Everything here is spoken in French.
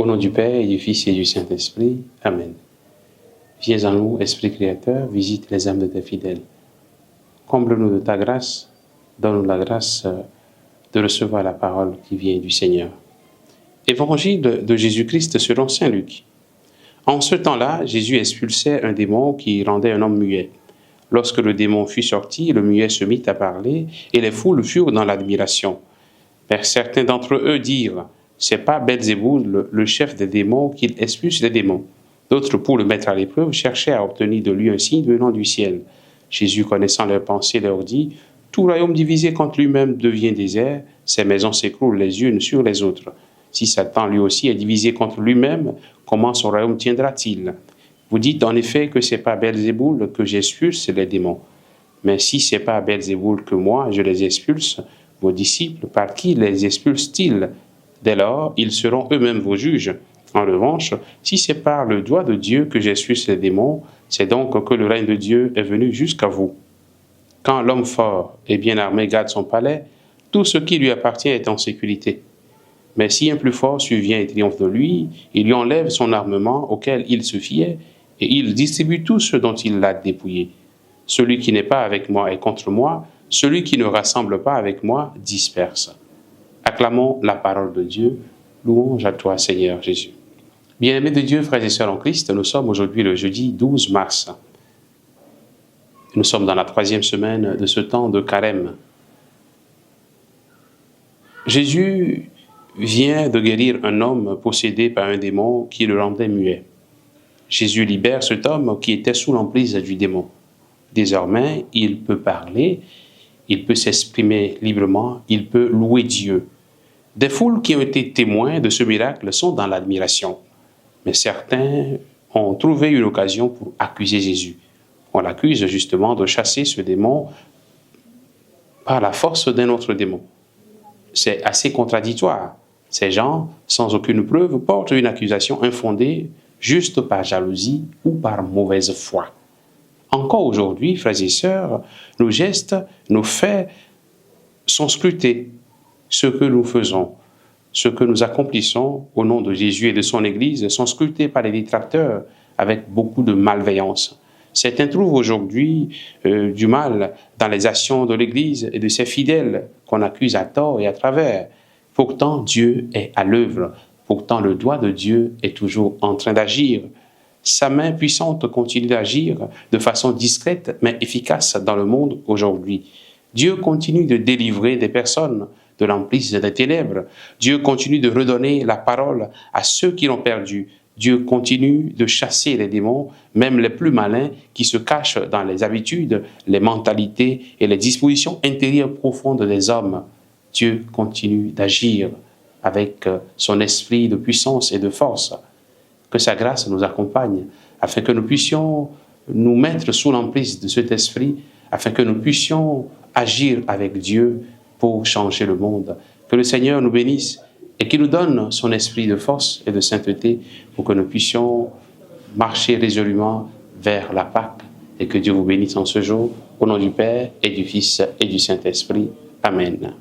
Au nom du Père et du Fils et du Saint-Esprit. Amen. Viens en nous, Esprit Créateur, visite les âmes de tes fidèles. Comble-nous de ta grâce, donne-nous la grâce de recevoir la parole qui vient du Seigneur. Évangile de Jésus-Christ selon saint Luc. En ce temps-là, Jésus expulsait un démon qui rendait un homme muet. Lorsque le démon fut sorti, le muet se mit à parler et les foules furent dans l'admiration. Mais certains d'entre eux dirent: c'est pas Belzéboul, le chef des démons, qu'il expulse les démons. D'autres, pour le mettre à l'épreuve, cherchaient à obtenir de lui un signe venant du ciel. Jésus, connaissant leurs pensées, leur dit: tout royaume divisé contre lui-même devient désert, ses maisons s'écroulent les unes sur les autres. Si Satan lui aussi est divisé contre lui-même, comment son royaume tiendra-t-il? Vous dites en effet que c'est pas Belzéboul que j'expulse les démons. Mais si c'est pas Belzéboul que moi je les expulse, vos disciples, par qui les expulsent-ils? Dès lors, ils seront eux-mêmes vos juges. En revanche, si c'est par le doigt de Dieu que j'expulse les démons, c'est donc que le règne de Dieu est venu jusqu'à vous. Quand l'homme fort et bien armé garde son palais, tout ce qui lui appartient est en sécurité. Mais si un plus fort survient et triomphe de lui, il lui enlève son armement auquel il se fiait, et il distribue tout ce dont il l'a dépouillé. Celui qui n'est pas avec moi est contre moi, celui qui ne rassemble pas avec moi disperse. Acclamons la parole de Dieu. Louange à toi, Seigneur Jésus. Bien-aimés de Dieu, frères et sœurs en Christ, nous sommes aujourd'hui le jeudi 12 mars. Nous sommes dans la 3e semaine de ce temps de carême. Jésus vient de guérir un homme possédé par un démon qui le rendait muet. Jésus libère cet homme qui était sous l'emprise du démon. Désormais, il peut parler, il peut s'exprimer librement, il peut louer Dieu. Des foules qui ont été témoins de ce miracle sont dans l'admiration. Mais certains ont trouvé une occasion pour accuser Jésus. On l'accuse justement de chasser ce démon par la force d'un autre démon. C'est assez contradictoire. Ces gens, sans aucune preuve, portent une accusation infondée juste par jalousie ou par mauvaise foi. Encore aujourd'hui, frères et sœurs, nos gestes, nos faits sont scrutés. Ce que nous faisons, ce que nous accomplissons au nom de Jésus et de son Église sont scrutés par les détracteurs avec beaucoup de malveillance. Certains trouvent aujourd'hui du mal dans les actions de l'Église et de ses fidèles qu'on accuse à tort et à travers. Pourtant, Dieu est à l'œuvre. Pourtant, le doigt de Dieu est toujours en train d'agir. Sa main puissante continue d'agir de façon discrète mais efficace dans le monde aujourd'hui. Dieu continue de délivrer des personnes de l'emprise des ténèbres. Dieu continue de redonner la parole à ceux qui l'ont perdue. Dieu continue de chasser les démons, même les plus malins, qui se cachent dans les habitudes, les mentalités et les dispositions intérieures profondes des hommes. Dieu continue d'agir avec son esprit de puissance et de force. Que sa grâce nous accompagne, afin que nous puissions nous mettre sous l'emprise de cet esprit, afin que nous puissions agir avec Dieu pour changer le monde. Que le Seigneur nous bénisse et qu'il nous donne son esprit de force et de sainteté pour que nous puissions marcher résolument vers la Pâque et que Dieu vous bénisse en ce jour, au nom du Père et du Fils et du Saint-Esprit. Amen.